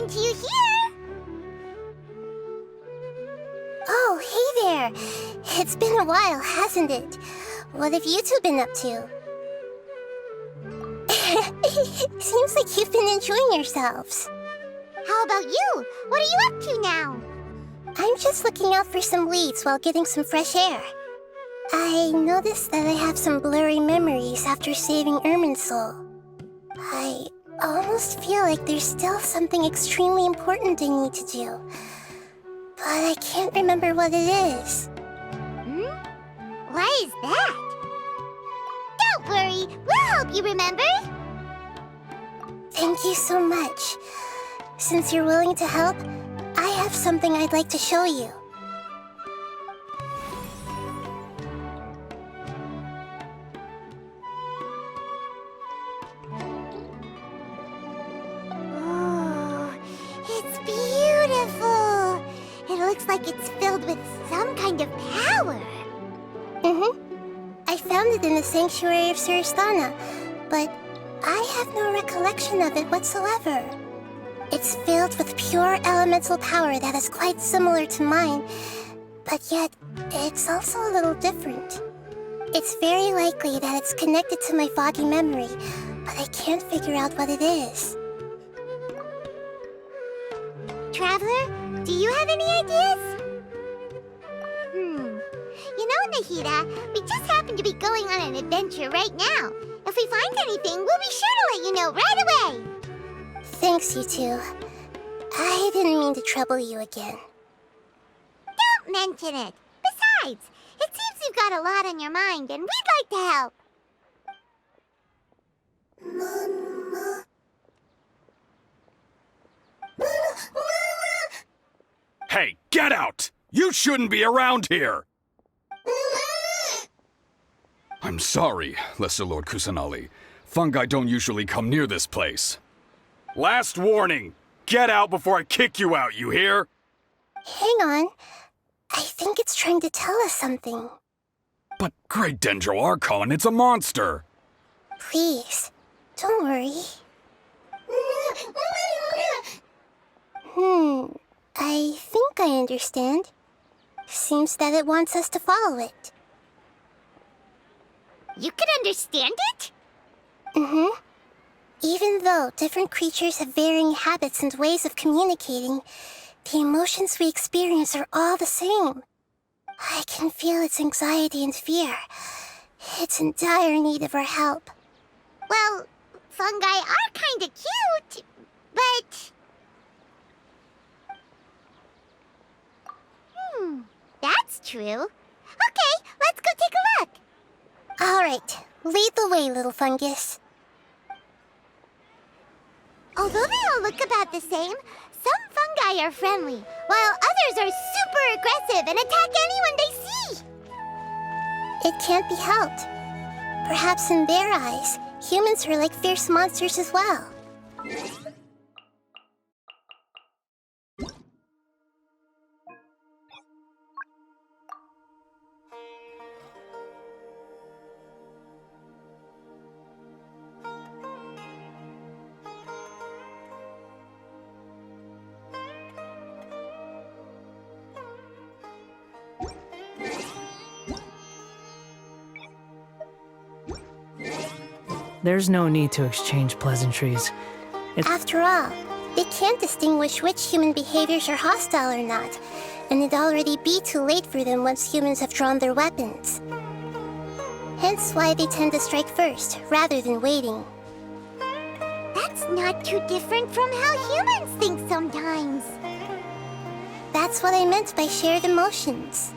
talking to you here. Oh, hey there. It's been a while, hasn't it? What have you two been up to? Seems like you've been enjoying yourselves. How about you? What are you up to now? I'm just looking out for some leads while getting some fresh air. I noticed that I have some blurry memories after saving Irminsul. I almost feel like there's still something extremely important I need to do. But I can't remember what it is. Why is that? Don't worry, we'll help you remember. Thank you so much. Since you're willing to help, I have something I'd like to show you. Oh, it's beautiful. It looks like it's filled with some kind of power. I found it in the sanctuary of Suristana, but I have no recollection of it whatsoever. It's filled with pure elemental power that is quite similar to mine, but yet it's also a little different. It's very likely that it's connected to my foggy memory, but I can't figure out what it is. Traveler, do you have any ideas? You know, Nahida, we just happen to be going on an adventure right now. If we find anything, we'll be sure to let you know right away. Thanks, you two. I didn't mean to trouble you again. Don't mention it. Besides, it seems you've got a lot on your mind, and we'd like to help. Hey, get out! You shouldn't be around here! I'm sorry, Lesser Lord Kusanali. Fungi don't usually come near this place. Last warning! Get out before I kick you out, you hear? Hang on. I think it's trying to tell us something. But Great Dendro Archon, it's a monster! Please, don't worry. I think I understand. Seems that it wants us to follow it. You can understand it? Even though different creatures have varying habits and ways of communicating, the emotions we experience are all the same. I can feel its anxiety and fear. It's in dire need of our help. Well, fungi are kinda cute, but... That's true. Okay, let's go take a look. All right, lead the way, little fungus. Although they all look about the same, some fungi are friendly, while others are super aggressive and attack anyone they see. It can't be helped. Perhaps in their eyes, humans are like fierce monsters as well. There's no need to exchange pleasantries. After all, they can't distinguish which human behaviors are hostile or not, and it'd already be too late for them once humans have drawn their weapons. Hence why they tend to strike first, rather than waiting. That's not too different from how humans think sometimes. That's what I meant by shared emotions.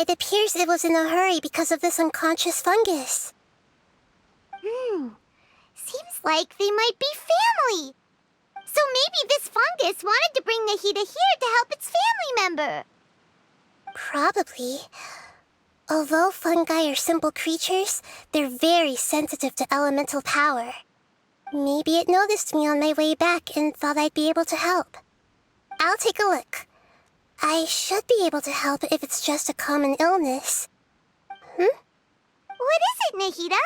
It appears it was in a hurry because of this unconscious fungus. Seems like they might be family. So maybe this fungus wanted to bring Nahida here to help its family member. Probably. Although fungi are simple creatures, they're very sensitive to elemental power. Maybe it noticed me on my way back and thought I'd be able to help. I'll take a look. I should be able to help if it's just a common illness. What is it, Nahida?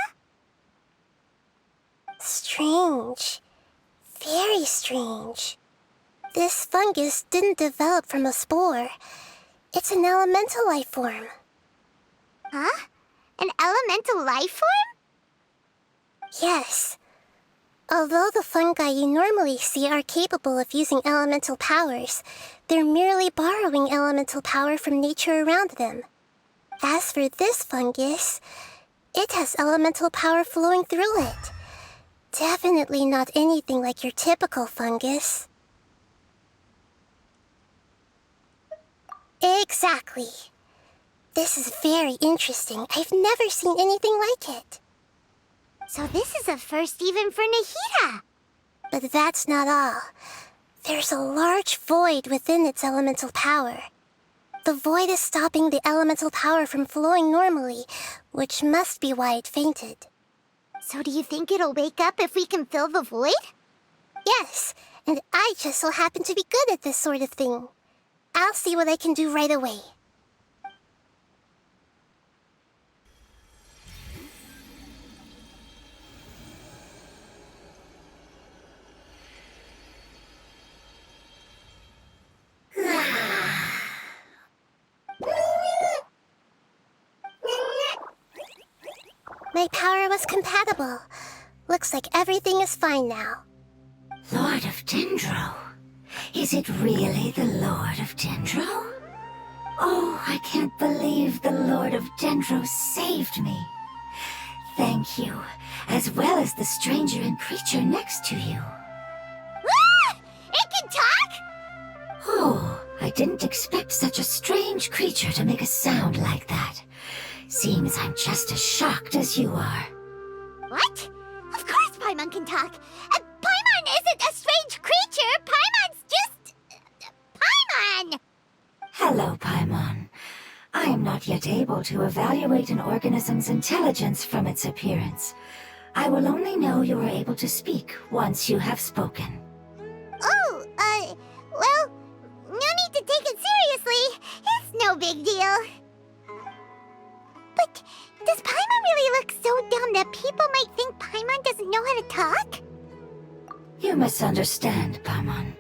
Strange. Very strange. This fungus didn't develop from a spore. It's an elemental life form. Huh? An elemental life form? Yes. Although the fungi you normally see are capable of using elemental powers, they're merely borrowing elemental power from nature around them. As for this fungus, it has elemental power flowing through it. Definitely not anything like your typical fungus. Exactly. This is very interesting. I've never seen anything like it. So this is a first even for Nahida. But that's not all. There's a large void within its elemental power. The void is stopping the elemental power from flowing normally, which must be why it fainted. So do you think it'll wake up if we can fill the void? Yes, and I just so happen to be good at this sort of thing. I'll see what I can do right away. My power was compatible. Looks like everything is fine now. Lord of Dendro? Is it really the Lord of Dendro? Oh, I can't believe the Lord of Dendro saved me. Thank you, as well as the stranger and creature next to you. Ah! It can talk? Oh, I didn't expect such a strange creature to make a sound like that. Seems I'm just as shocked as you are. What? Of course Paimon can talk. Paimon isn't a strange creature. Paimon's just... Paimon! Hello, Paimon. I am not yet able to evaluate an organism's intelligence from its appearance. I will only know you are able to speak once you have spoken. Oh, well, no need to take it seriously. It's no big deal. But does Paimon really look so dumb that people might think Paimon doesn't know how to talk? You misunderstand, Paimon.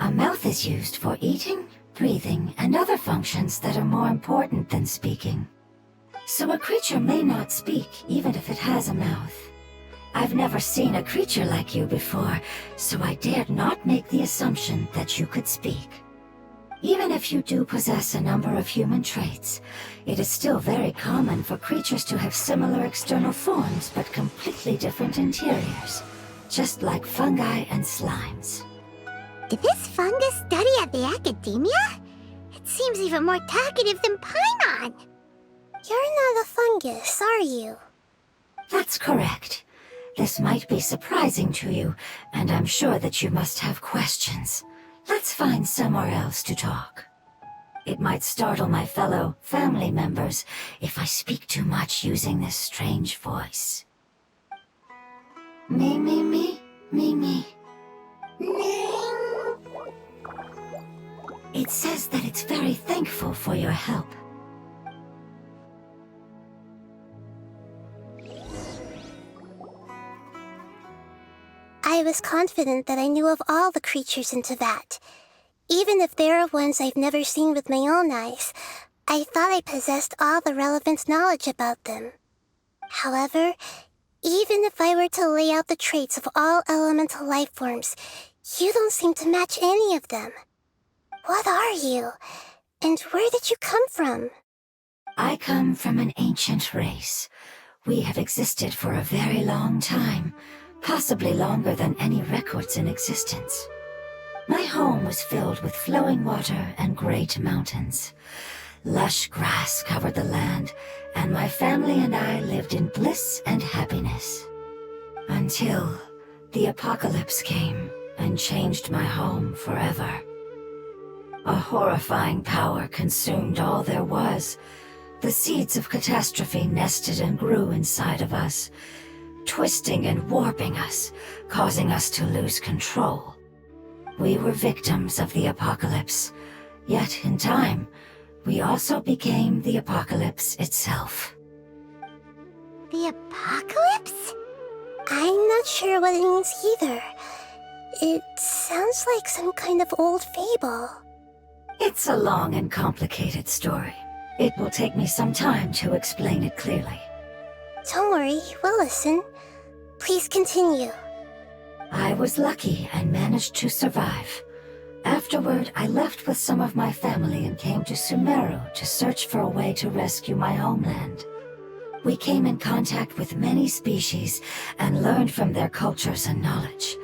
A mouth is used for eating, breathing, and other functions that are more important than speaking. So a creature may not speak, even if it has a mouth. I've never seen a creature like you before, so I dared not make the assumption that you could speak. Even if you do possess a number of human traits, it is still very common for creatures to have similar external forms but completely different interiors, just like fungi and slimes. Did this fungus study at the academia? It seems even more talkative than Paimon. You're not a fungus, are you? That's correct. This might be surprising to you, and I'm sure that you must have questions. Let's find somewhere else to talk. It might startle my fellow family members if I speak too much using this strange voice. Me, me, me, me, me. It says that it's very thankful for your help. I was confident that I knew of all the creatures in Teyvat. Even if there are ones I've never seen with my own eyes, I thought I possessed all the relevant knowledge about them. However, even if I were to lay out the traits of all elemental life forms, you don't seem to match any of them. What are you? And where did you come from? I come from an ancient race. We have existed for a very long time, possibly longer than any records in existence. My home was filled with flowing water and great mountains. Lush grass covered the land, and my family and I lived in bliss and happiness. Until the apocalypse came and changed my home forever. A horrifying power consumed all there was. The seeds of catastrophe nested and grew inside of us, twisting and warping us, causing us to lose control. We were victims of the apocalypse, Yet, in time, we also became the apocalypse itself. The apocalypse? I'm not sure what it means either. It sounds like some kind of old fable. It's a long and complicated story. It will take me some time to explain it clearly. Don't worry, we'll listen. Please continue. I was lucky and managed to survive. Afterward, I left with some of my family and came to Sumeru to search for a way to rescue my homeland. We came in contact with many species and learned from their cultures and knowledge,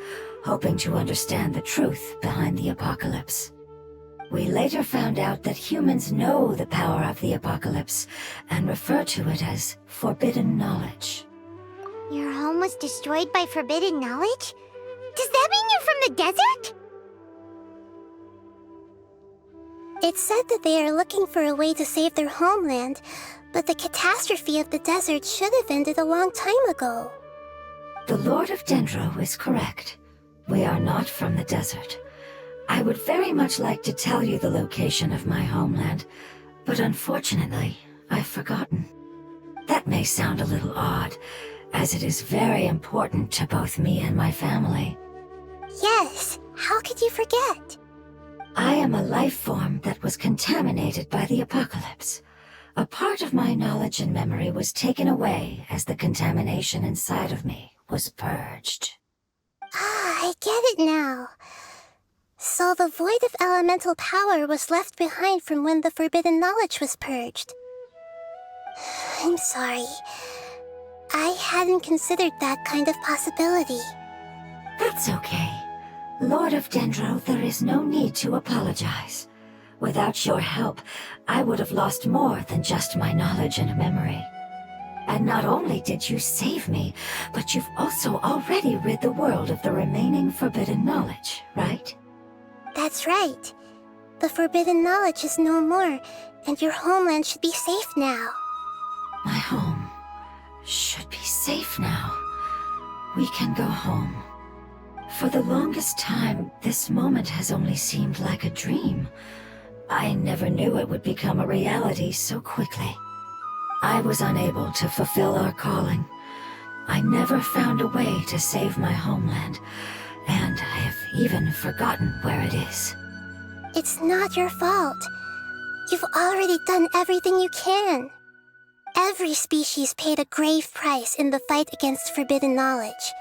hoping to understand the truth behind the apocalypse. We later found out that humans know the power of the apocalypse and refer to it as forbidden knowledge. Your home was destroyed by forbidden knowledge? Does that mean you're from the desert? It's said that they are looking for a way to save their homeland, but the catastrophe of the desert should have ended a long time ago. The Lord of Dendro is correct. We are not from the desert. I would very much like to tell you the location of my homeland, but unfortunately, I've forgotten. That may sound a little odd, as it is very important to both me and my family. Yes, how could you forget? I am a life form that was contaminated by the apocalypse. A part of my knowledge and memory was taken away as the contamination inside of me was purged. Ah, I get it now. So the void of elemental power was left behind from when the forbidden knowledge was purged. I'm sorry. I hadn't considered that kind of possibility. That's okay. Lord of Dendro, there is no need to apologize. Without your help, I would have lost more than just my knowledge and memory. And not only did you save me, but you've also already rid the world of the remaining forbidden knowledge, right? That's right. The forbidden knowledge is no more, and your homeland should be safe now. My home should be safe now. We can go home. For the longest time, this moment has only seemed like a dream. I never knew it would become a reality so quickly. I was unable to fulfill our calling. I never found a way to save my homeland, and I have even forgotten where it is. It's not your fault. You've already done everything you can. Every species paid a grave price in the fight against forbidden knowledge.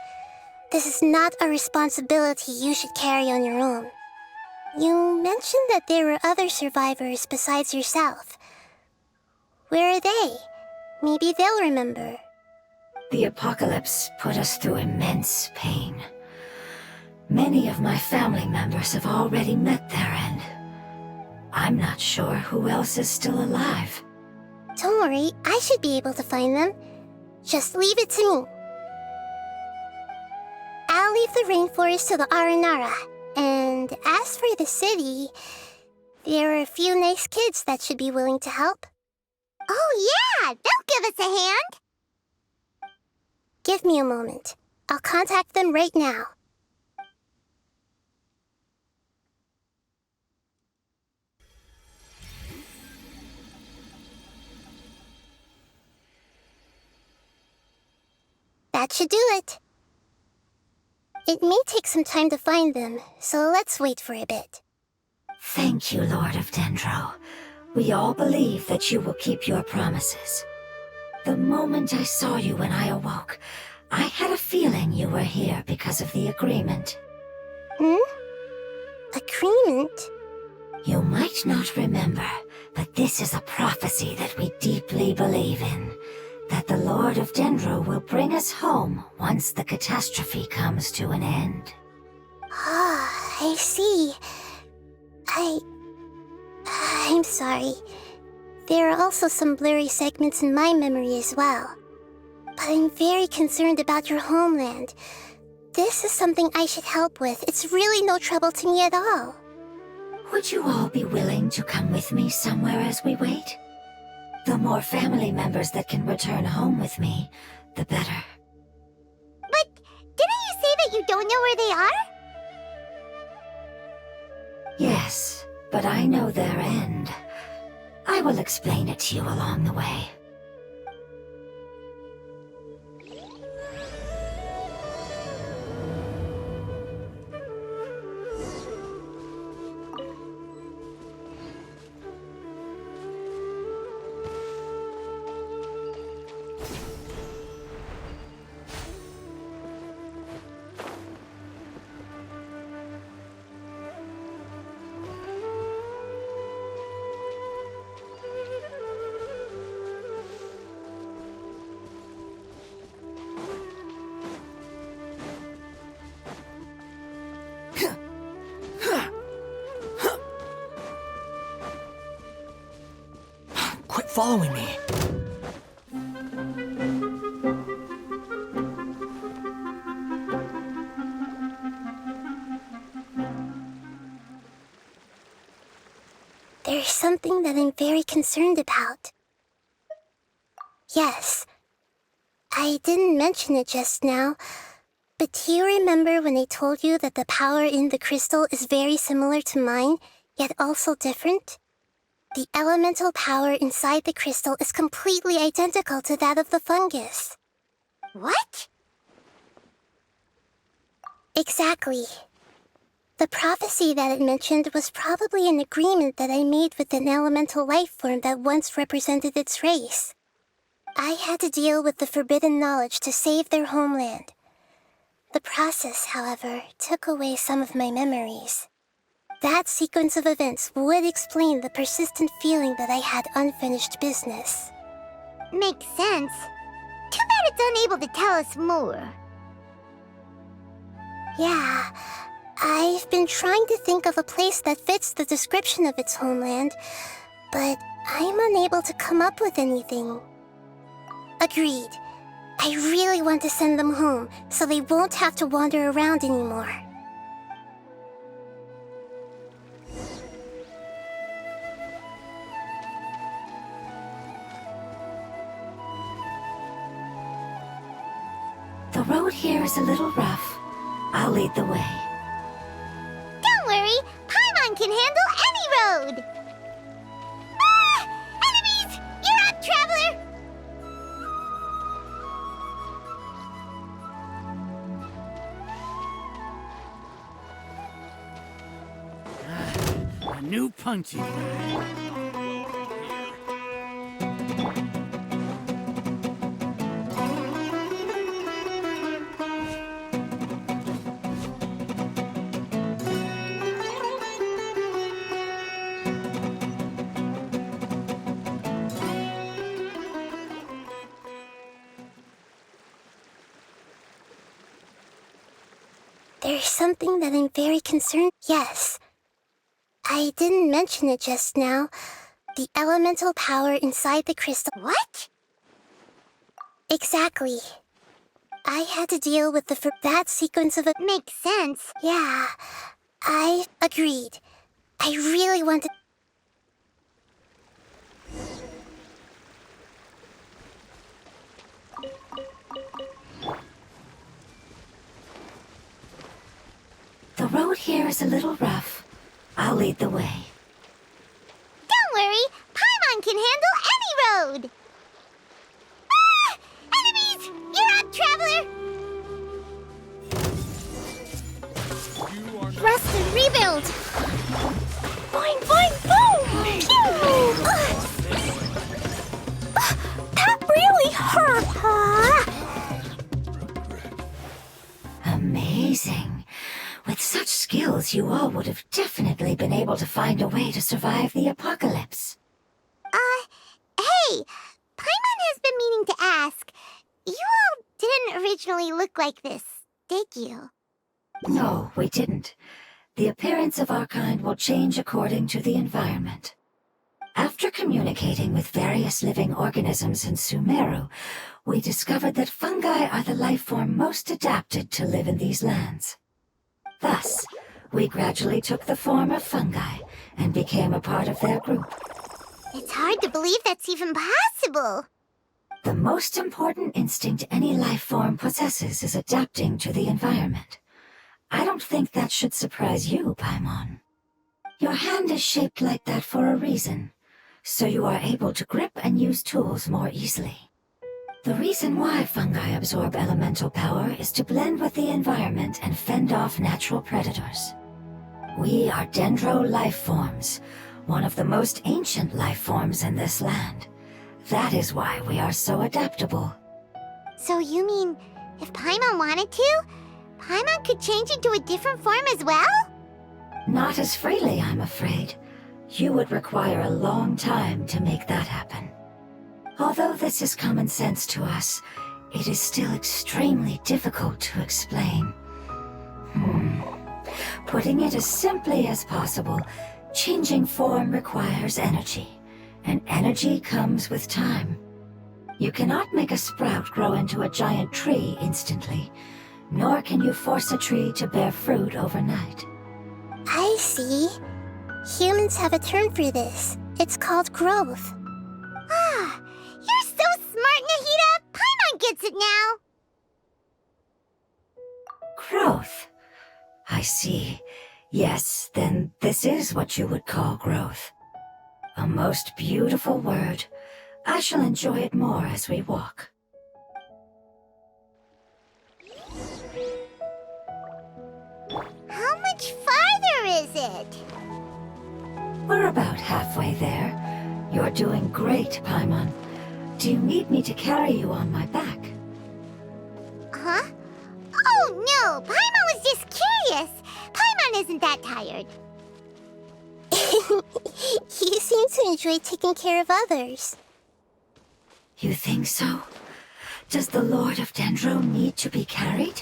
This is not a responsibility you should carry on your own. You mentioned that there were other survivors besides yourself. Where are they? Maybe they'll remember. The apocalypse put us through immense pain. Many of my family members have already met their end. I'm not sure who else is still alive. Don't worry, I should be able to find them. Just leave it to me. I'll leave the rainforest to the Aranara. And as for the city, there are a few nice kids that should be willing to help. Oh yeah, they'll give us a hand. Give me a moment. I'll contact them right now. That should do it. It may take some time to find them, so let's wait for a bit. Thank you, Lord of Dendro. We all believe that you will keep your promises. The moment I saw you when I awoke, I had a feeling you were here because of the agreement. Agreement? You might not remember, but this is a prophecy that we deeply believe in. That the Lord of Dendro will bring us home once the catastrophe comes to an end. Ah, I see. I'm sorry. There are also some blurry segments in my memory as well. But I'm very concerned about your homeland. This is something I should help with. It's really no trouble to me at all. Would you all be willing to come with me somewhere as we wait? The more family members that can return home with me, the better. But didn't you say that you don't know where they are? Yes, but I know their end. I will explain it to you along the way. Quit following me. There's something that I'm very concerned about. Yes, I didn't mention it just now, but do you remember when I told you that the power in the crystal is very similar to mine, yet also different? The elemental power inside the crystal is completely identical to that of the fungus. What? Exactly. The prophecy that it mentioned was probably an agreement that I made with an elemental life form that once represented its race. I had to deal with the forbidden knowledge to save their homeland. The process, however, took away some of my memories. That sequence of events would explain the persistent feeling that I had unfinished business. Makes sense. Too bad it's unable to tell us more. Yeah, I've been trying to think of a place that fits the description of its homeland, but I'm unable to come up with anything. Agreed. I really want to send them home, so they won't have to wander around anymore. The road here is a little rough. I'll lead the way. Don't worry, Paimon can handle any road! Ah! Enemies! You're up, traveler! A new punching bag. There's something that I'm very concerned. Yes. I didn't mention it just now. The elemental power inside the crystal. What? Exactly. I had to deal with that sequence of Makes sense. Yeah, I agreed. I really wanted. The road here is a little rough. I'll lead the way. Don't worry, Paimon can handle any road! Ah! Enemies! You're up, traveler! Rest and rebuild! Boing, boing, boom! Pew! That really hurt, huh? Amazing. With such skills, you all would have definitely been able to find a way to survive the apocalypse. Hey! Paimon has been meaning to ask. You all didn't originally look like this, did you? No, we didn't. The appearance of our kind will change according to the environment. After communicating with various living organisms in Sumeru, we discovered that fungi are the life form most adapted to live in these lands. Thus, we gradually took the form of fungi and became a part of their group. It's hard to believe that's even possible. The most important instinct any life form possesses is adapting to the environment. I don't think that should surprise you, Paimon. Your hand is shaped like that for a reason, so you are able to grip and use tools more easily. The reason why fungi absorb elemental power is to blend with the environment and fend off natural predators. We are dendro life forms, one of the most ancient life forms in this land. That is why we are so adaptable. So you mean, if Paimon wanted to, Paimon could change into a different form as well? Not as freely, I'm afraid. You would require a long time to make that happen. Although this is common sense to us, it is still extremely difficult to explain. Putting it as simply as possible, changing form requires energy, and energy comes with time. You cannot make a sprout grow into a giant tree instantly, nor can you force a tree to bear fruit overnight. I see. Humans have a term for this. It's called growth. Ah, you're so smart, Nahida! Paimon gets it now! Growth. I see. Yes, then this is what you would call growth. A most beautiful word. I shall enjoy it more as we walk. How much farther is it? We're about halfway there. You're doing great, Paimon. Do you need me to carry you on my back? Huh? Oh no, Paimon was just curious. Paimon isn't that tired. You seem to enjoy taking care of others. You think so? Does the Lord of Dendro need to be carried?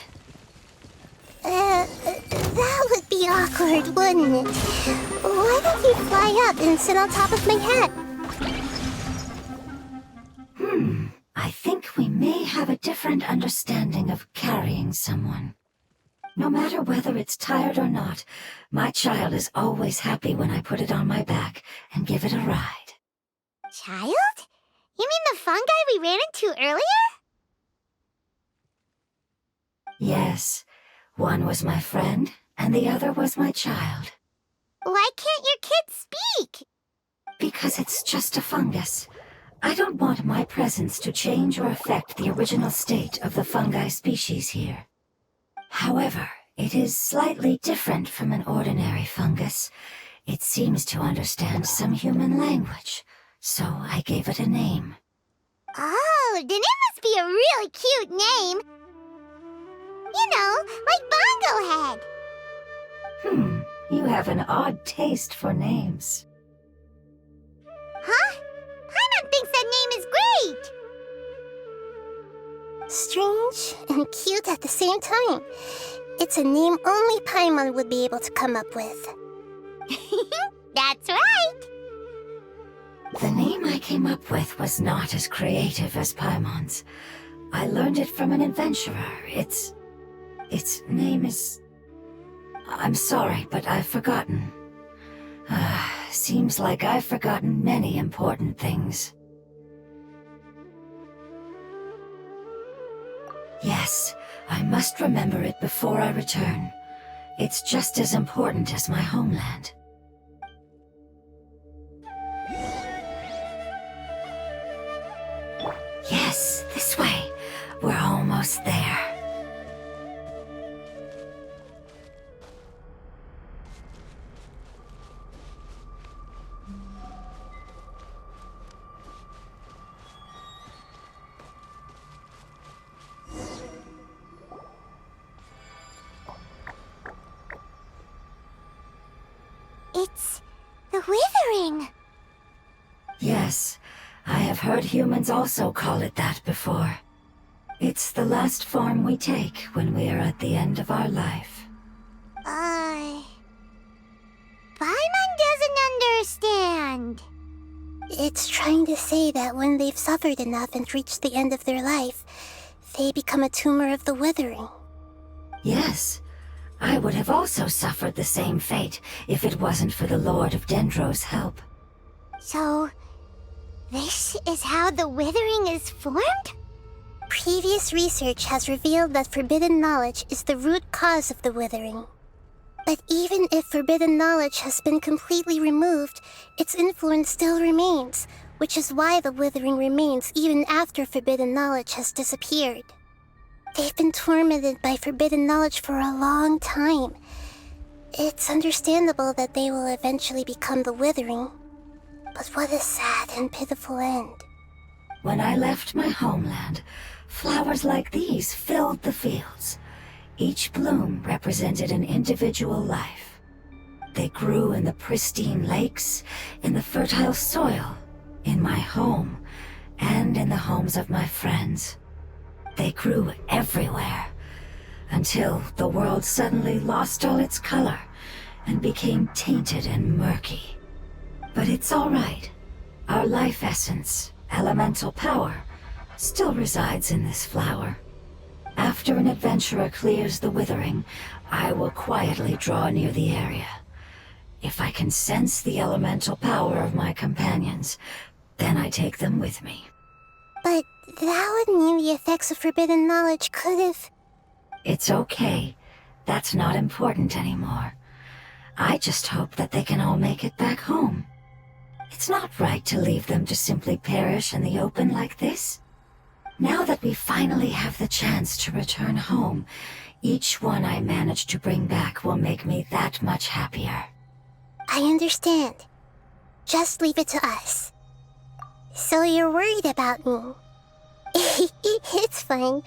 That would be awkward, wouldn't it? Why don't you fly up and sit on top of my head? I think we may have a different understanding of carrying someone. No matter whether it's tired or not, my child is always happy when I put it on my back and give it a ride. Child? You mean the fungi we ran into earlier? Yes, one was my friend, and the other was my child. Why can't your kid speak? Because it's just a fungus. I don't want my presence to change or affect the original state of the fungi species here. However, it is slightly different from an ordinary fungus. It seems to understand some human language, so I gave it a name. Oh, then it must be a really cute name. You know, like Bongo Head. You have an odd taste for names. Huh? Paimon thinks that name is great. Strange and cute at the same time. It's a name only Paimon would be able to come up with. That's right. The name I came up with was not as creative as Paimon's. I learned it from an adventurer. Its name is... I'm sorry, but I've forgotten. Seems like I've forgotten many important things. Yes, I must remember it before I return. It's just as important as my homeland. Yes, this way. We're almost there. It's the withering. Yes, I have heard humans also call it that before. It's the last form we take when we are at the end of our life. Paimon doesn't understand. It's trying to say that when they've suffered enough and reached the end of their life, they become a tumor of the withering. Yes, I would have also suffered the same fate if it wasn't for the Lord of Dendro's help. So, this is how the withering is formed? Previous research has revealed that forbidden knowledge is the root cause of the withering. But even if forbidden knowledge has been completely removed, its influence still remains, which is why the withering remains even after forbidden knowledge has disappeared. They've been tormented by forbidden knowledge for a long time. It's understandable that they will eventually become the withering. But what a sad and pitiful end. When I left my homeland, flowers like these filled the fields. Each bloom represented an individual life. They grew in the pristine lakes, in the fertile soil, in my home, and in the homes of my friends. They grew everywhere, until the world suddenly lost all its color and became tainted and murky. But it's all right. Our life essence, elemental power, still resides in this flower. After an adventurer clears the withering, I will quietly draw near the area. If I can sense the elemental power of my companions, then I take them with me. But that would mean the effects of forbidden knowledge could have... It's okay. That's not important anymore. I just hope that they can all make it back home. It's not right to leave them to simply perish in the open like this. Now that we finally have the chance to return home, each one I manage to bring back will make me that much happier. I understand. Just leave it to us. So you're worried about me? It's fine.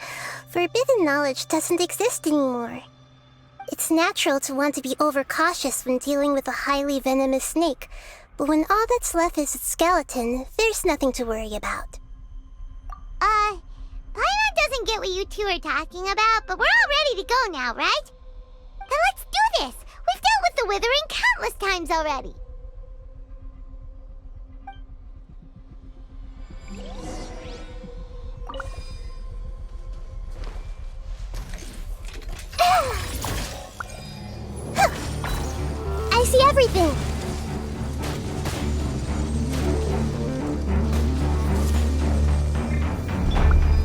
Forbidden knowledge doesn't exist anymore. It's natural to want to be overcautious when dealing with a highly venomous snake, but when all that's left is its skeleton, there's nothing to worry about. Paimon doesn't get what you two are talking about, but we're all ready to go now, right? Then let's do this! We've dealt with the withering countless times already! I see everything!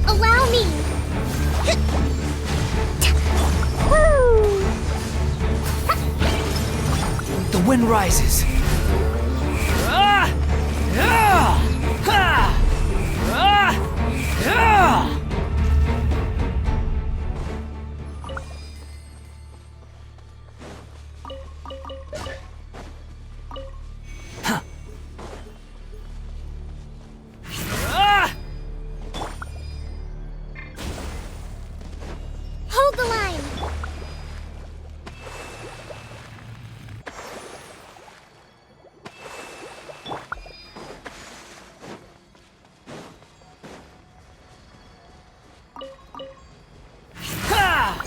Allow me! The wind rises. Ah! Ah! Ha! Ah! Ah! Huh. Ah! Hold the line! Ha!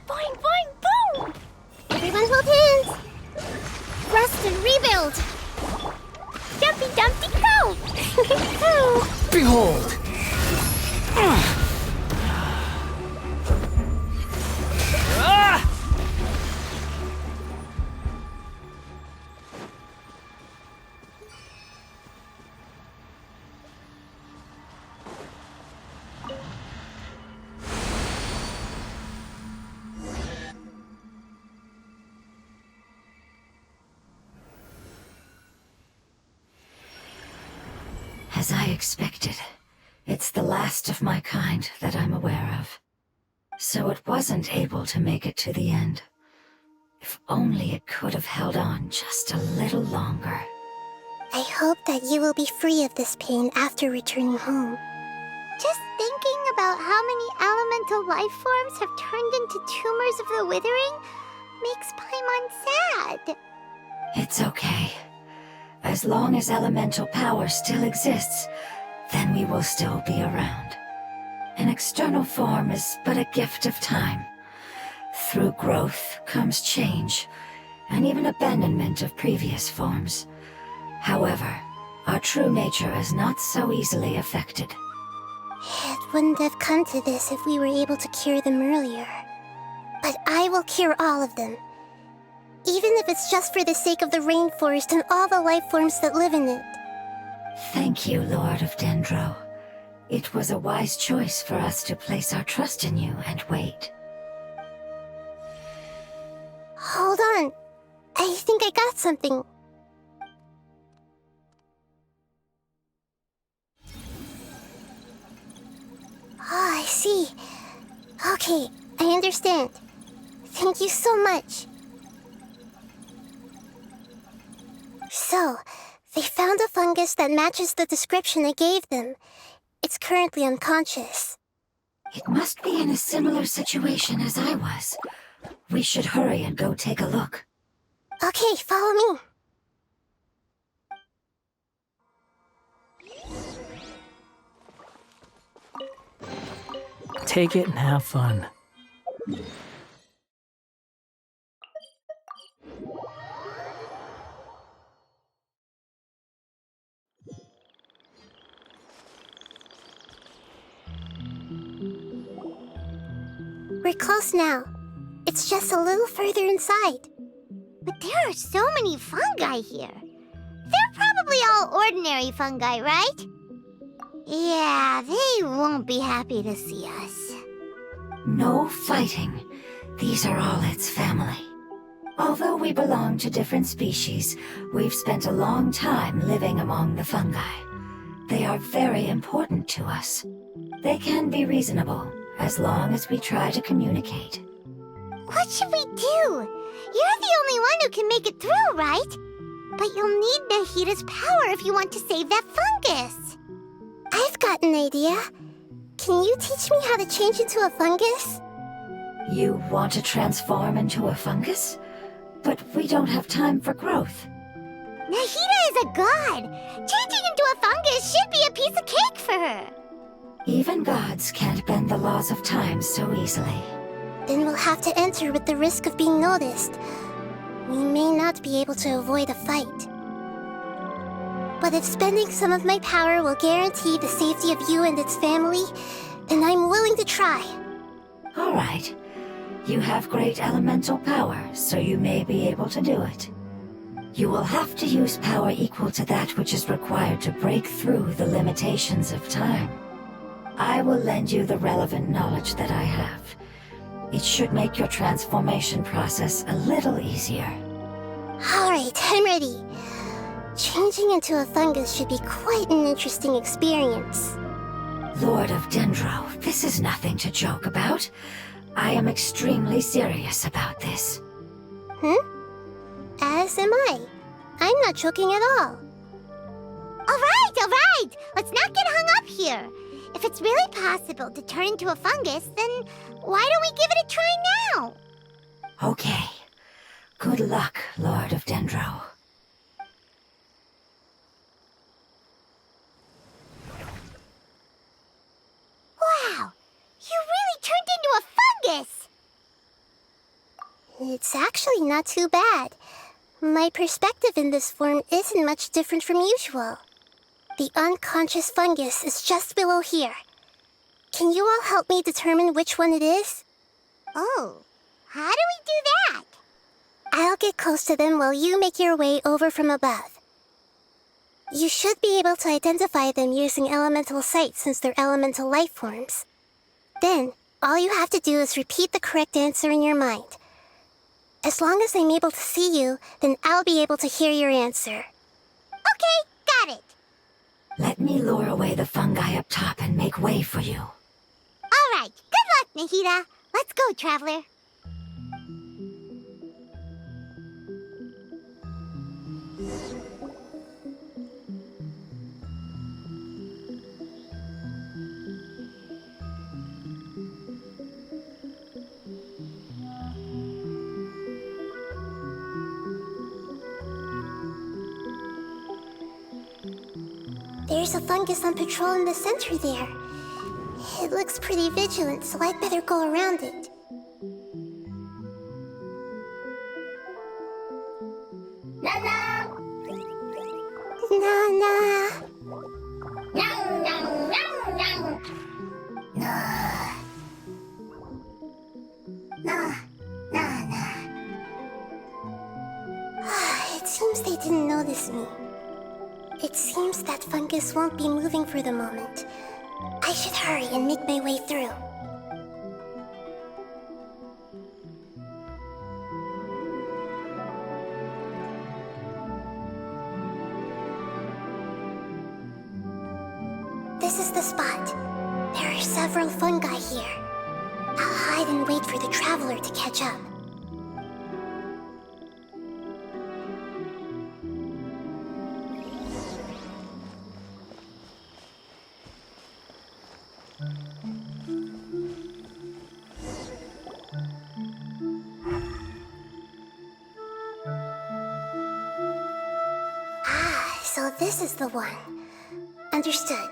Boing, boing, boom! Everyone hold hands! Rest and rebuild! Dumpty, dumpty, go! Behold! Ah! As I expected, it's the last of my kind that I'm aware of. So it wasn't able to make it to the end. If only it could have held on just a little longer. I hope that you will be free of this pain after returning home. Just thinking about how many elemental life forms have turned into tumors of the withering makes Paimon sad. It's okay. As long as elemental power still exists, then we will still be around. An external form is but a gift of time. Through growth comes change, and even abandonment of previous forms. However, our true nature is not so easily affected. It wouldn't have come to this if we were able to cure them earlier. But I will cure all of them. Even if it's just for the sake of the rainforest and all the life forms that live in it. Thank you, Lord of Dendro. It was a wise choice for us to place our trust in you and wait. Hold on. I think I got something. Oh, I see. Okay, I understand. Thank you so much. So, they found a fungus that matches the description I gave them. It's currently unconscious. It must be in a similar situation as I was. We should hurry and go take a look. Okay, follow me. Take it and have fun. We're close now. It's just a little further inside. But there are so many fungi here. They're probably all ordinary fungi, right? Yeah, they won't be happy to see us. No fighting. These are all its family. Although we belong to different species, we've spent a long time living among the fungi. They are very important to us. They can be reasonable, as long as we try to communicate. What should we do? You're the only one who can make it through, right? But you'll need Nahida's power if you want to save that fungus. I've got an idea. Can you teach me how to change into a fungus? You want to transform into a fungus? But we don't have time for growth. Nahida is a god. Changing into a fungus should be a piece of cake for her. Even gods can't bend the laws of time so easily. Then we'll have to enter with the risk of being noticed. We may not be able to avoid a fight. But if spending some of my power will guarantee the safety of you and its family, then I'm willing to try. All right. You have great elemental power, so you may be able to do it. You will have to use power equal to that which is required to break through the limitations of time. I will lend you the relevant knowledge that I have. It should make your transformation process a little easier. All right, I'm ready. Changing into a fungus should be quite an interesting experience. Lord of Dendro, this is nothing to joke about. I am extremely serious about this. As am I. I'm not joking at all. All right. Let's not get hung up here. If it's really possible to turn into a fungus, then why don't we give it a try now? Okay. Good luck, Lord of Dendro. Wow! You really turned into a fungus! It's actually not too bad. My perspective in this form isn't much different from usual. The unconscious fungus is just below here. Can you all help me determine which one it is? Oh, how do we do that? I'll get close to them while you make your way over from above. You should be able to identify them using elemental sight since they're elemental life forms. Then, all you have to do is repeat the correct answer in your mind. As long as I'm able to see you, then I'll be able to hear your answer. Okay, got it. Let me lure away the fungi up top and make way for you. All right, good luck, Nahida. Let's go, Traveler. There's a fungus on patrol in the center there. It looks pretty vigilant, so I'd better go around it. Nana! It seems they didn't notice me. It seems that fungus won't be moving for the moment. I should hurry and make my way through. spot. There are several fungi here. I'll hide and wait for the traveler to catch up. So this is the one. Understood.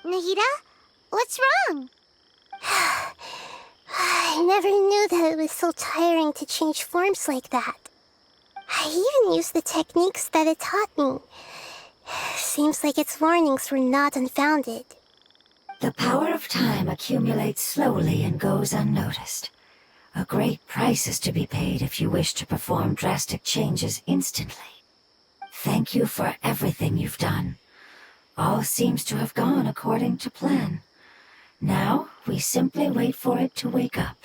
Nahida? What's wrong? I never knew that it was so tiring to change forms like that. I even used the techniques that it taught me. Seems like its warnings were not unfounded. The power of time accumulates slowly and goes unnoticed. A great price is to be paid if you wish to perform drastic changes instantly. Thank you for everything you've done. All seems to have gone according to plan. Now, we simply wait for it to wake up.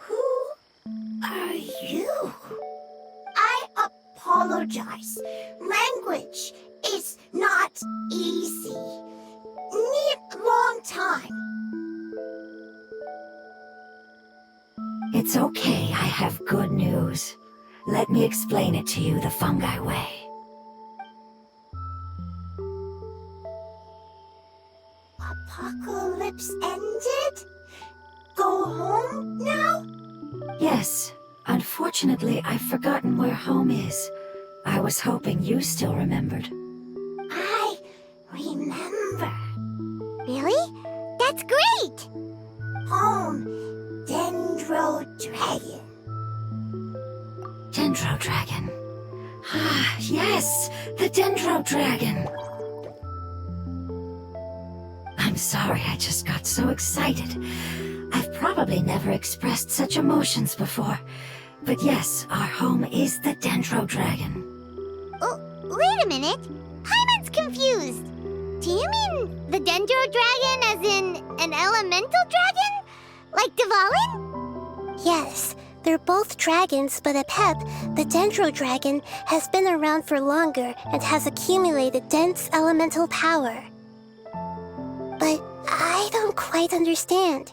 Who are you? I apologize. Language is not easy. Need long time. It's okay, I have good news. Let me explain it to you the fungi way. Apocalypse ended? Go home now? Yes, unfortunately I've forgotten where home is. I was hoping you still remembered. I remember. Really? That's great! Home, Dendro Dragon. Dendro Dragon. Ah, yes, the Dendro Dragon. I'm sorry, I just got so excited. I've probably never expressed such emotions before. But yes, our home is the Dendro Dragon. Oh, wait a minute. Paimon's confused. Do you mean the Dendro Dragon as in an elemental dragon? Like Dvalin? Yes, they're both dragons, but Apep, the Dendro Dragon, has been around for longer and has accumulated dense elemental power. But I don't quite understand.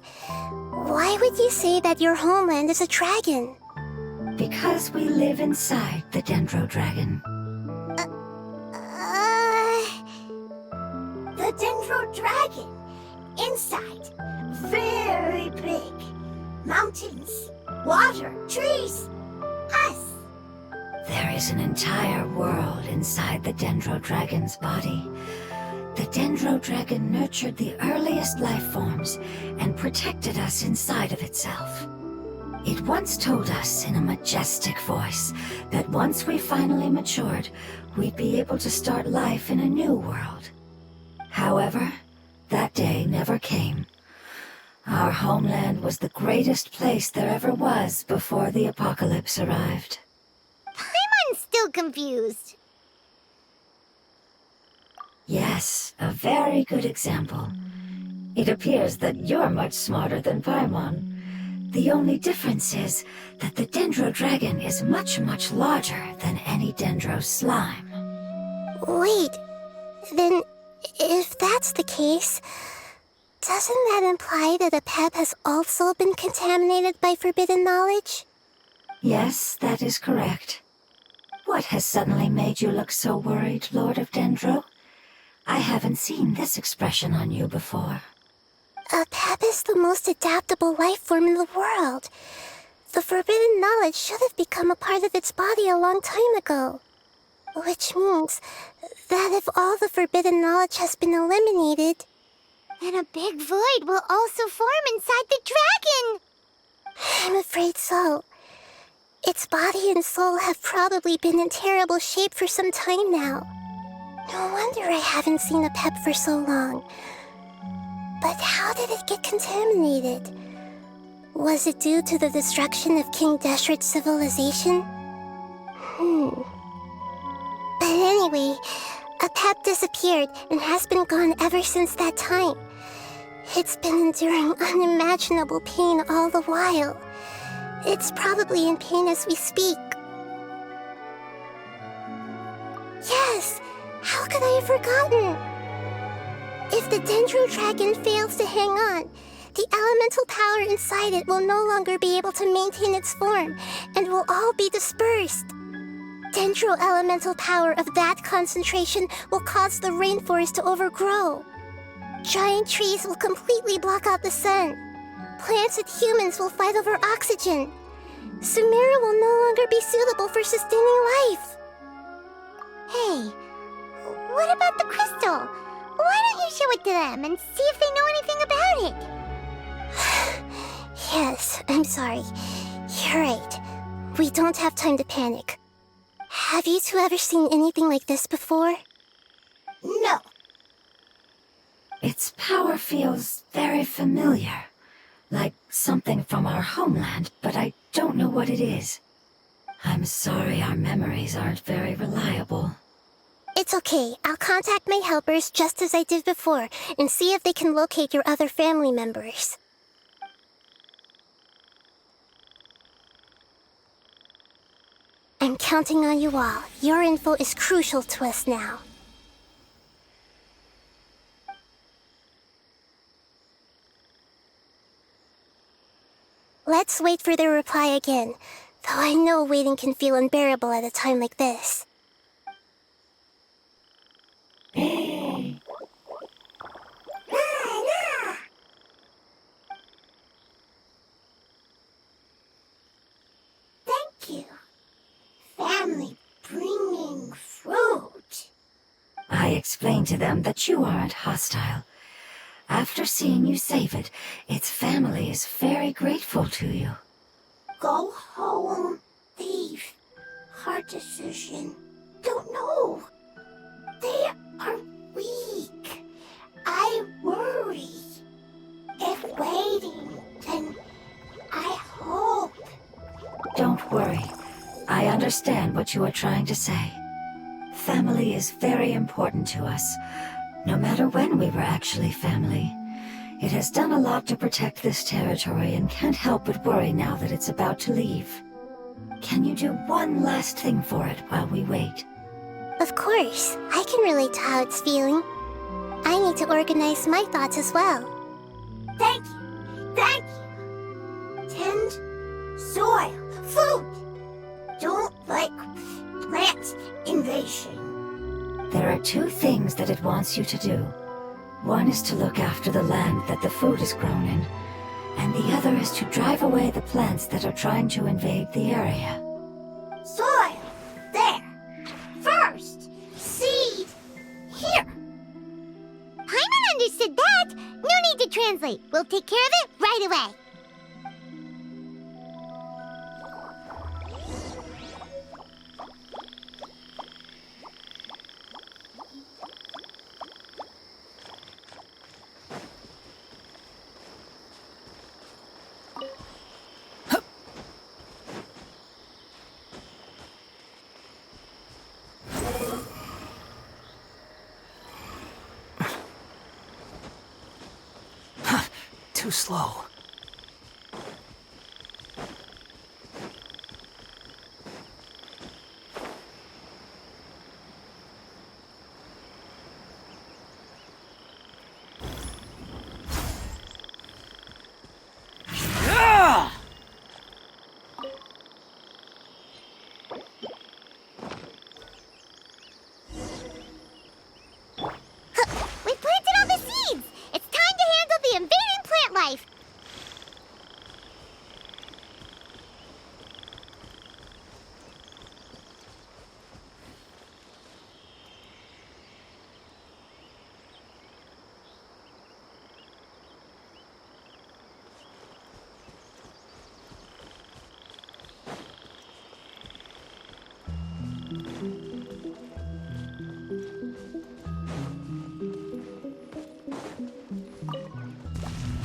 Why would you say that your homeland is a dragon? Because we live inside the Dendro Dragon. The Dendro Dragon. Inside. Very big. Mountains. Water. Trees. Us. There is an entire world inside the Dendro Dragon's body. The Dendro Dragon nurtured the earliest life forms and protected us inside of itself. It once told us in a majestic voice that once we finally matured, we'd be able to start life in a new world. However, that day never came. Our homeland was the greatest place there ever was before the apocalypse arrived. Paimon's still confused. Yes, a very good example. It appears that you're much smarter than Paimon. The only difference is that the Dendro Dragon is much, much larger than any Dendro slime. Wait, then if that's the case, doesn't that imply that Apep has also been contaminated by forbidden knowledge? Yes, that is correct. What has suddenly made you look so worried, Lord of Dendro? I haven't seen this expression on you before. Apep is the most adaptable life form in the world. The forbidden knowledge should have become a part of its body a long time ago. Which means that if all the forbidden knowledge has been eliminated, then a big void will also form inside the dragon! I'm afraid so. Its body and soul have probably been in terrible shape for some time now. No wonder I haven't seen Apep for so long. But how did it get contaminated? Was it due to the destruction of King Deshret's civilization? But anyway, Apep disappeared and has been gone ever since that time. It's been enduring unimaginable pain all the while. It's probably in pain as we speak. Yes! How could I have forgotten? If the Dendro Dragon fails to hang on, the elemental power inside it will no longer be able to maintain its form and will all be dispersed. Dendro elemental power of that concentration will cause the rainforest to overgrow. Giant trees will completely block out the sun. Plants and humans will fight over oxygen. Sumeru will no longer be suitable for sustaining life. Hey, what about the crystal? Why don't you show it to them and see if they know anything about it? Yes, I'm sorry. You're right. We don't have time to panic. Have you two ever seen anything like this before? No. Its power feels very familiar. Like something from our homeland, but I don't know what it is. I'm sorry our memories aren't very reliable. It's okay. I'll contact my helpers just as I did before and see if they can locate your other family members. I'm counting on you all. Your info is crucial to us now. Let's wait for their reply again, though I know waiting can feel unbearable at a time like this. Thank you. Family bringing fruit. I explained to them that you aren't hostile. After seeing you save it, its family is very grateful to you. Go home. Leave. Hard decision. Don't know. They are weak. I worry. If waiting, then I hope. Don't worry. I understand what you are trying to say. Family is very important to us, no matter when we were actually family. It has done a lot to protect this territory and can't help but worry now that it's about to leave. Can you do one last thing for it while we wait? Of course, I can relate to how it's feeling. I need to organize my thoughts as well. Thank you. Thank you. Tend soil. Food. Don't like plant invasion. There are two things that it wants you to do. One is to look after the land that the food is grown in, and the other is to drive away the plants that are trying to invade the area. Soil. There. First. Seed. Here. Paimon understood that. No need to translate. We'll take care of it right away. Too slow. We planted all the seeds. It's time to handle the invading plant life.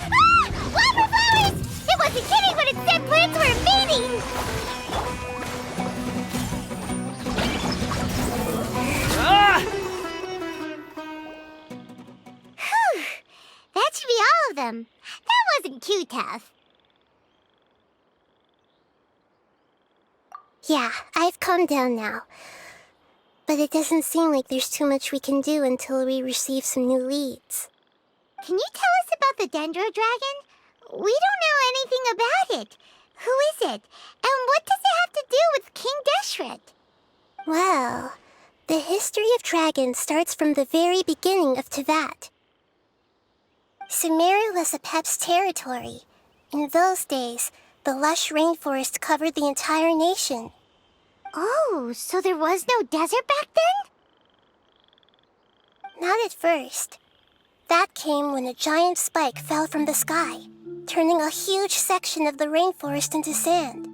Ah! Wildflowers! It wasn't kidding! him. That wasn't too tough. Yeah, I've calmed down now. But it doesn't seem like there's too much we can do until we receive some new leads. Can you tell us about the Dendro Dragon? We don't know anything about it. Who is it? And what does it have to do with King Deshret? Well, the history of dragons starts from the very beginning of Teyvat. Sumeru was Apep's territory. In those days, the lush rainforest covered the entire nation. Oh, so there was no desert back then? Not at first. That came when a giant spike fell from the sky, turning a huge section of the rainforest into sand.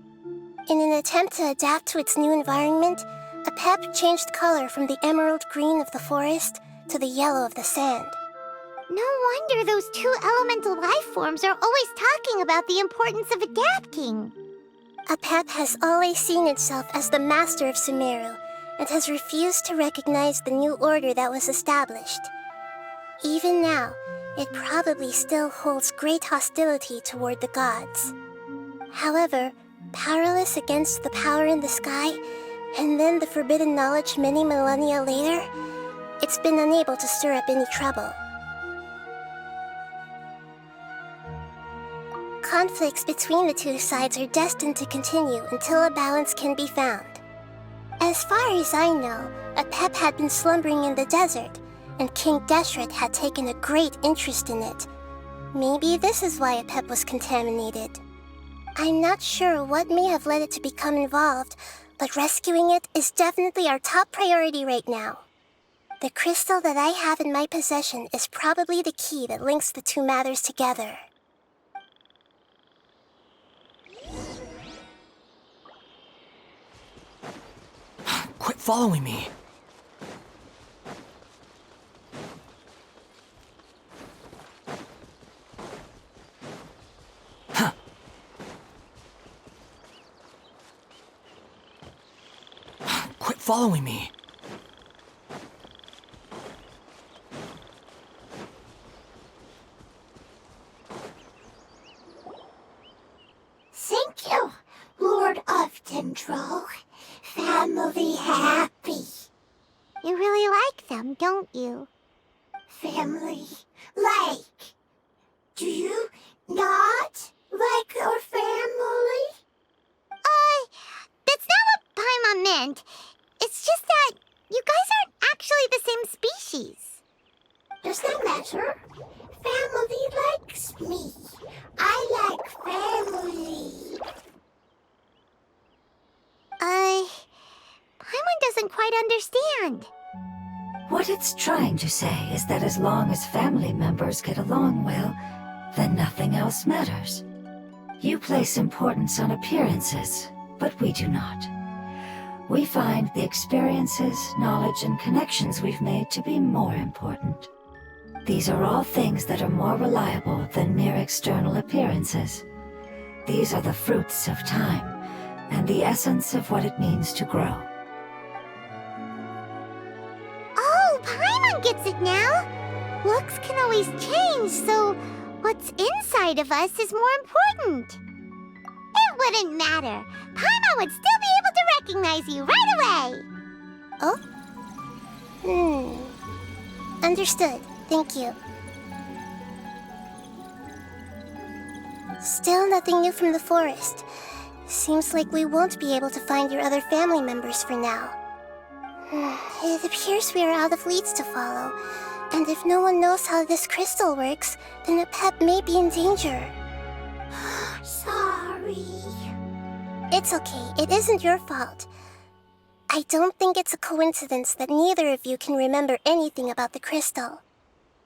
In an attempt to adapt to its new environment, Apep changed color from the emerald green of the forest to the yellow of the sand. No wonder those two elemental life forms are always talking about the importance of adapting. Apep has always seen itself as the master of Sumeru and has refused to recognize the new order that was established. Even now, it probably still holds great hostility toward the gods. However, powerless against the power in the sky, and then the forbidden knowledge many millennia later, it's been unable to stir up any trouble. Conflicts between the two sides are destined to continue until a balance can be found. As far as I know, Apep had been slumbering in the desert, and King Deshret had taken a great interest in it. Maybe this is why Apep was contaminated. I'm not sure what may have led it to become involved, but rescuing it is definitely our top priority right now. The crystal that I have in my possession is probably the key that links the two matters together. Quit following me. Huh. Quit following me. Thank you, Lord of Dendro. Family happy. You really like them, don't you? Family like. Do you not like your family? That's not what Paimon meant. It's just that you guys aren't actually the same species. Does that matter? Family likes me. I like family. Paimon doesn't quite understand. What it's trying to say is that as long as family members get along well, then nothing else matters. You place importance on appearances, but we do not. We find the experiences, knowledge, and connections we've made to be more important. These are all things that are more reliable than mere external appearances. These are the fruits of time, and the essence of what it means to grow. Oh, Paimon gets it now! Looks can always change, so what's inside of us is more important. It wouldn't matter. Paimon would still be able to recognize you right away. Oh? Understood. Thank you. Still nothing new from the forest. Seems like we won't be able to find your other family members for now. It appears we are out of leads to follow, and if no one knows how this crystal works, then Apep may be in danger. Sorry. It's okay, it isn't your fault. I don't think it's a coincidence that neither of you can remember anything about the crystal.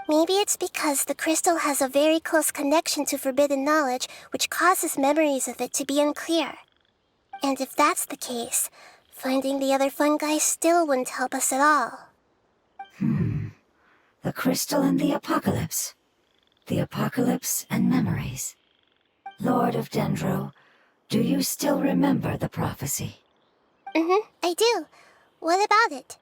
Maybe it's because the crystal has a very close connection to forbidden knowledge, which causes memories of it to be unclear. And if that's the case, finding the other fungi still wouldn't help us at all. The crystal and the apocalypse. The apocalypse and memories. Lord of Dendro, do you still remember the prophecy? I do. What about it?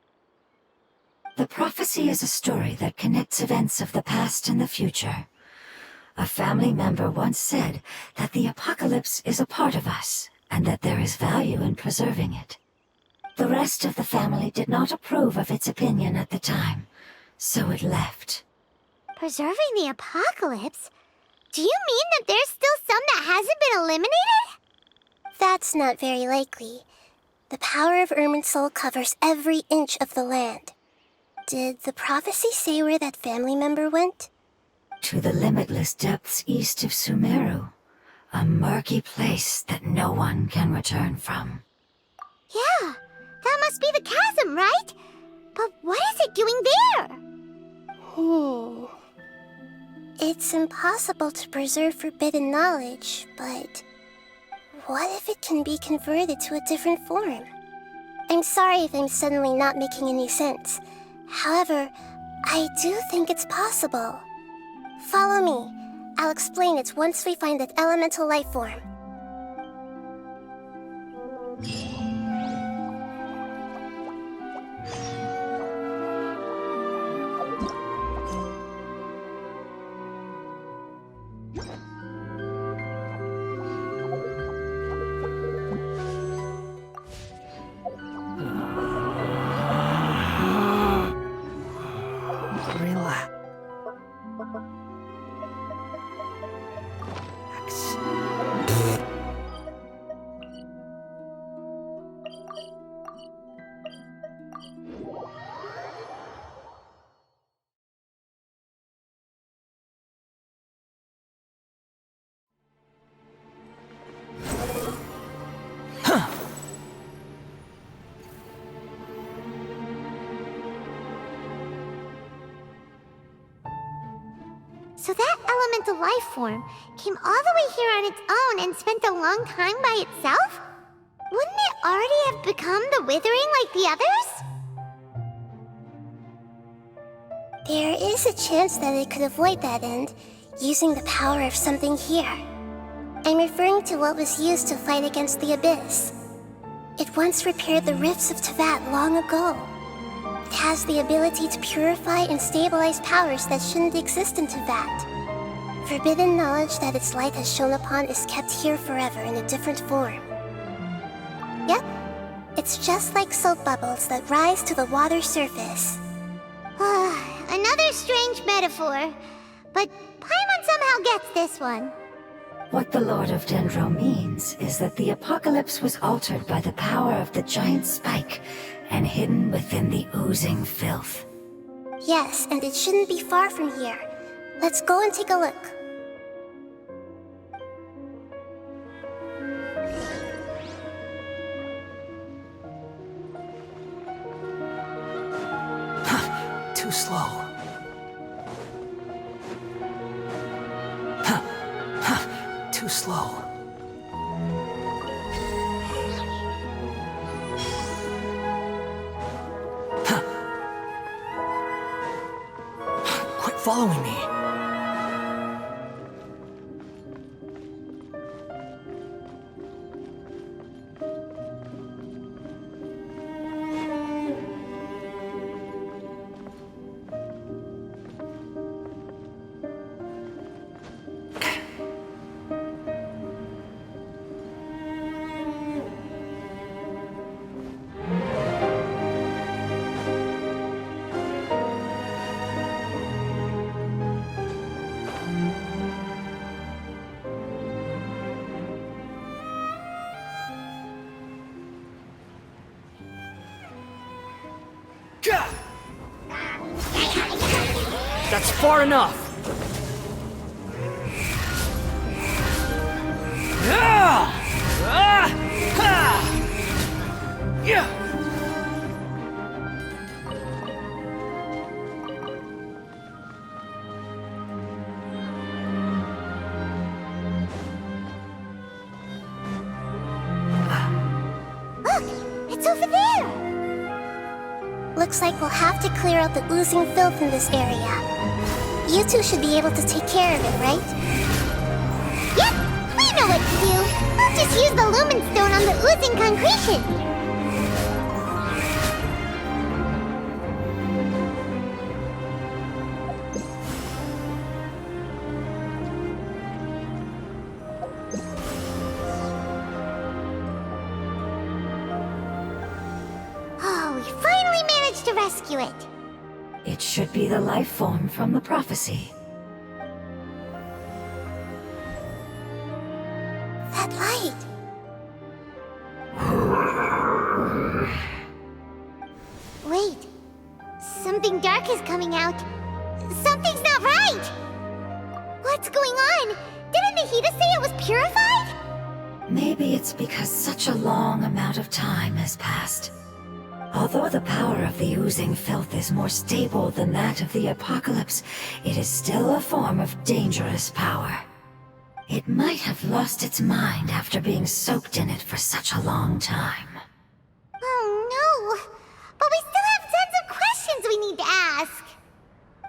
The prophecy is a story that connects events of the past and the future. A family member once said that the apocalypse is a part of us, and that there is value in preserving it. The rest of the family did not approve of its opinion at the time, so it left. Preserving the apocalypse? Do you mean that there's still some that hasn't been eliminated? That's not very likely. The power of Irminsul covers every inch of the land. Did the prophecy say where that family member went? To the limitless depths east of Sumeru, a murky place that no one can return from. Yeah, that must be the chasm, right? But what is it doing there? It's impossible to preserve forbidden knowledge, but what if it can be converted to a different form? I'm sorry if I'm suddenly not making any sense. However, I do think it's possible. Follow me. I'll explain it once we find that elemental life form. Relax. So that elemental life form came all the way here on its own and spent a long time by itself? Wouldn't it already have become the Withering like the others? There is a chance that it could avoid that end, using the power of something here. I'm referring to what was used to fight against the Abyss. It once repaired the rifts of Teyvat long ago. It has the ability to purify and stabilize powers that shouldn't exist in Teyvat. Forbidden knowledge that its light has shone upon is kept here forever in a different form. Yep, it's just like soap bubbles that rise to the water surface. Another strange metaphor, but Paimon somehow gets this one. What the Lord of Dendro means is that the apocalypse was altered by the power of the giant spike and hidden within the oozing filth. Yes, and it shouldn't be far from here. Let's go and take a look. Too slow. Too slow. Quit following me. That's far enough! Look, it's over there! Looks like we'll have to clear out the oozing filth in this area. You two should be able to take care of it, right? Yep, we know what to do. We'll just use the lumen stone on the oozing concretion. to rescue it? It should be the life form from the prophecy. That light. Wait. Something dark is coming out. Something's not right! What's going on? Didn't Nahida say it was purified? Maybe it's because such a long amount of time has passed. Although the power of the oozing filth is more stable than that of the apocalypse, it is still a form of dangerous power. It might have lost its mind after being soaked in it for such a long time. Oh no! But we still have tons of questions we need to ask!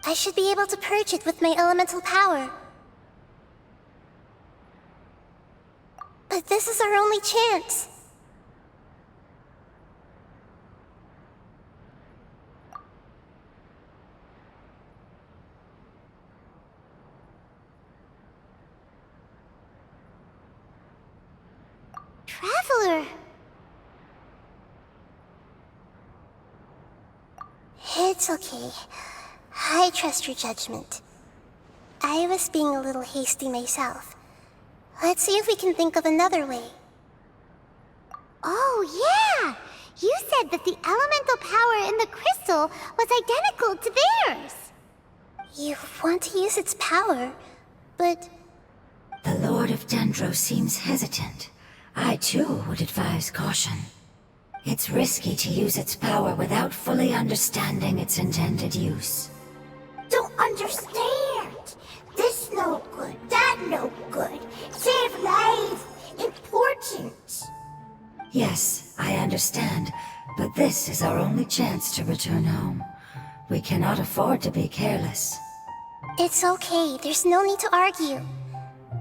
I should be able to purge it with my elemental power. But this is our only chance. Traveler! It's okay. I trust your judgment. I was being a little hasty myself. Let's see if we can think of another way. Oh yeah! You said that the elemental power in the crystal was identical to theirs! You want to use its power, but... The Lord of Dendro seems hesitant. I too would advise caution. It's risky to use its power without fully understanding its intended use. Don't understand. This no good, that no good. Save life. Important. Yes, I understand, but this is our only chance to return home. We cannot afford to be careless. It's okay, there's no need to argue.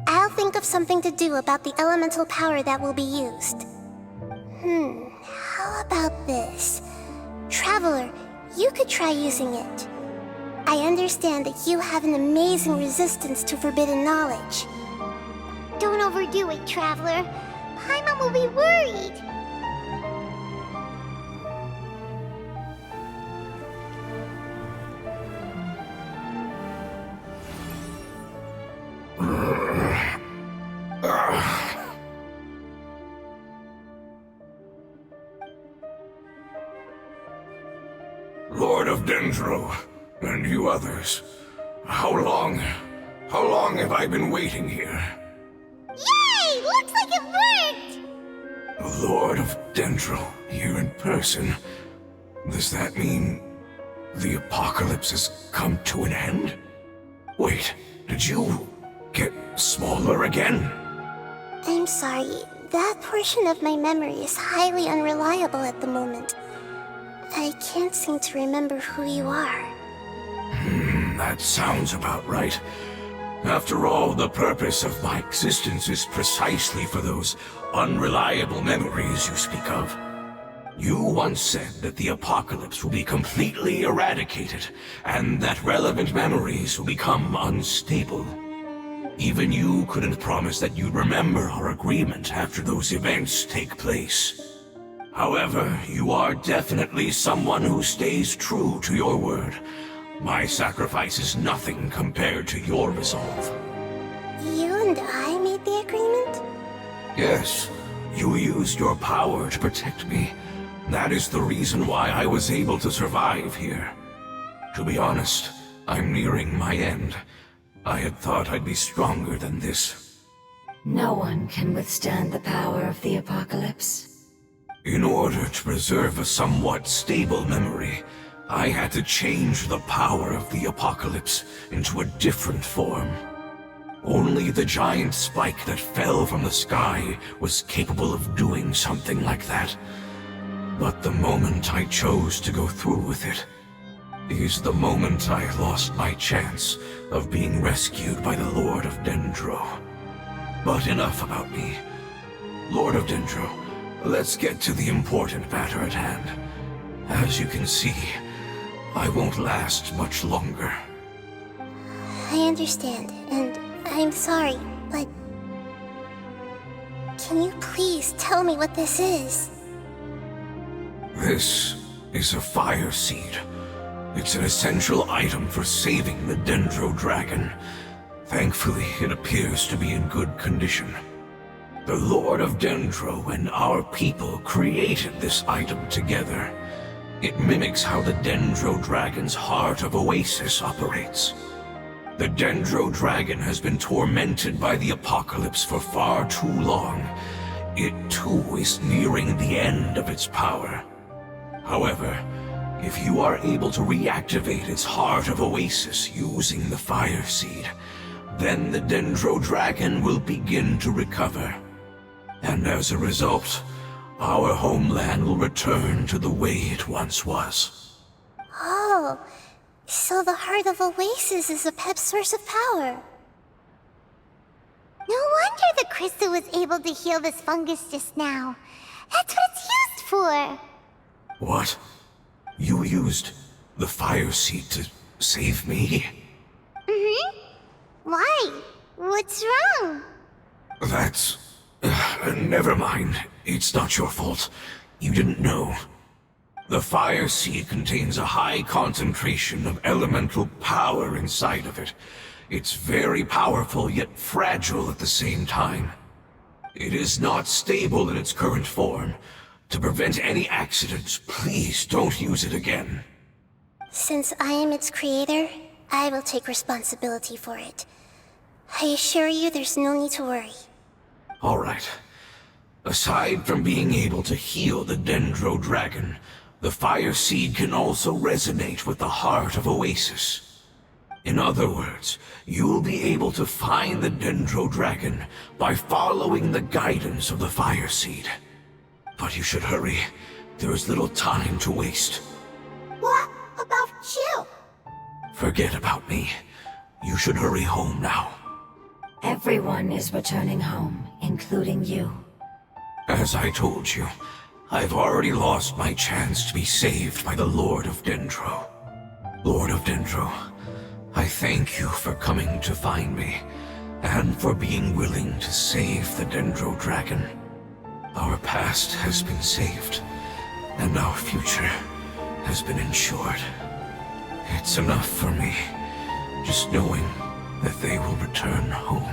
I'll think of something to do about the elemental power that will be used. How about this? Traveler, you could try using it. I understand that you have an amazing resistance to forbidden knowledge. Don't overdo it, Traveler. Paimon will be worried. Lord of Dendro, and you others, how long have I been waiting here? Yay! Looks like it worked! Lord of Dendro, here in person. Does that mean the apocalypse has come to an end? Wait, did you get smaller again? I'm sorry, that portion of my memory is highly unreliable at the moment. I can't seem to remember who you are. That sounds about right. After all, the purpose of my existence is precisely for those unreliable memories you speak of. You once said that the apocalypse will be completely eradicated, and that relevant memories will become unstable. Even you couldn't promise that you'd remember our agreement after those events take place. However, you are definitely someone who stays true to your word. My sacrifice is nothing compared to your resolve. You and I made the agreement? Yes, you used your power to protect me. That is the reason why I was able to survive here. To be honest, I'm nearing my end. I had thought I'd be stronger than this. No one can withstand the power of the apocalypse. In order to preserve a somewhat stable memory, I had to change the power of the apocalypse into a different form. Only the giant spike that fell from the sky was capable of doing something like that. But the moment I chose to go through with it is the moment I lost my chance of being rescued by the Lord of Dendro. But enough about me. Lord of Dendro, let's get to the important matter at hand. As you can see, I won't last much longer. I understand, and I'm sorry, but... Can you please tell me what this is? This is a fire seed. It's an essential item for saving the Dendro Dragon. Thankfully, it appears to be in good condition. The Lord of Dendro and our people created this item together. It mimics how the Dendro Dragon's Heart of Oasis operates. The Dendro Dragon has been tormented by the apocalypse for far too long. It too is nearing the end of its power. However, if you are able to reactivate its Heart of Oasis using the Fire Seed, then the Dendro Dragon will begin to recover. And as a result, our homeland will return to the way it once was. Oh, so the Heart of Oasis is Apep's source of power. No wonder the crystal was able to heal this fungus just now. That's what it's used for. What? You used the Fire Seed to save me? Mm-hmm. Why? What's wrong? That's... never mind. It's not your fault. You didn't know. The Fire Seed contains a high concentration of elemental power inside of it. It's very powerful, yet fragile at the same time. It is not stable in its current form. To prevent any accidents, please don't use it again. Since I am its creator, I will take responsibility for it. I assure you there's no need to worry. All right. Aside from being able to heal the Dendro Dragon, the Fire Seed can also resonate with the Heart of Oasis. In other words, you'll be able to find the Dendro Dragon by following the guidance of the Fire Seed. But you should hurry. There is little time to waste. What about you? Forget about me. You should hurry home now. Everyone is returning home, including you. As I told you, I've already lost my chance to be saved by the Lord of Dendro. Lord of Dendro, I thank you for coming to find me, and for being willing to save the Dendro Dragon. Our past has been saved, and our future has been ensured. It's enough for me, just knowing that they will return home.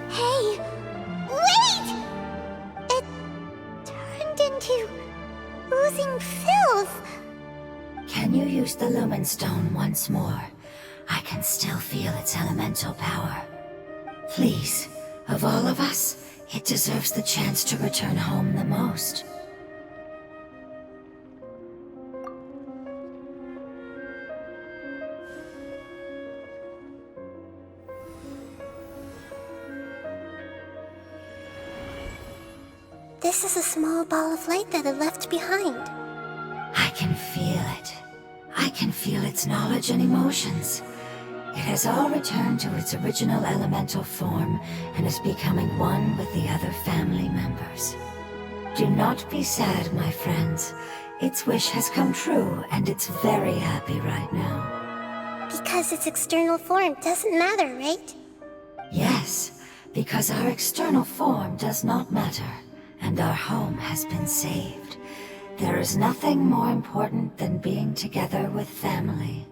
Hey, wait! It turned into oozing filth. Can you use the Lumen Stone once more? I can still feel its elemental power. Please, of all of us, it deserves the chance to return home the most. This is a small ball of light that it left behind. I can feel it. I can feel its knowledge and emotions. It has all returned to its original elemental form and is becoming one with the other family members. Do not be sad, my friends. Its wish has come true, and it's very happy right now. Because its external form doesn't matter, right? Yes, because our external form does not matter, and our home has been saved. There is nothing more important than being together with family.